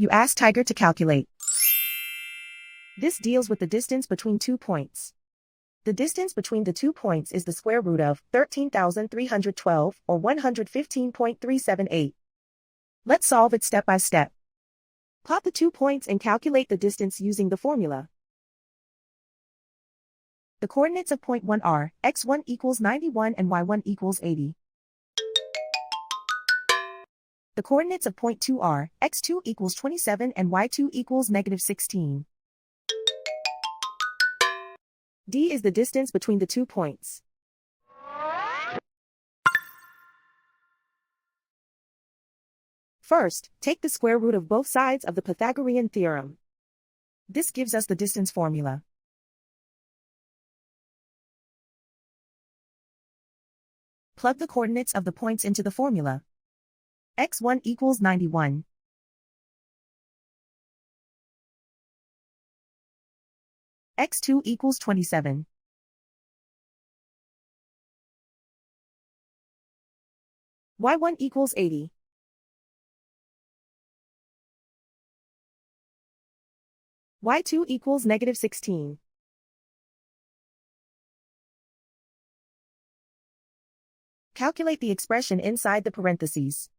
You ask Tiger to calculate. This deals with the distance between 2 points. The distance between the 2 points is the square root of 13,312 or 115.378. Let's solve it step by step. Plot the 2 points and calculate the distance using the formula. The coordinates of point 1 are x1 equals 91 and y1 equals 80. The coordinates of point 2 are x2 equals 27 and y2 equals -16. D is the distance between the 2 points. First, take the square root of both sides of the Pythagorean theorem. This gives us the distance formula. Plug the coordinates of the points into the formula. x1 equals 91. x2 equals 27. y1 equals 80. y2 equals -16. Calculate the expression inside the parentheses.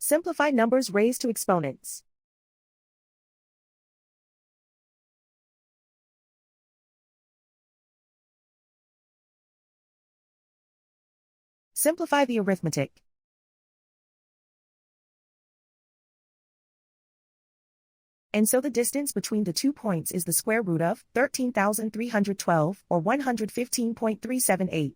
Simplify numbers raised to exponents. Simplify the arithmetic. And so the distance between the 2 points is the square root of 13,312 or 115.378.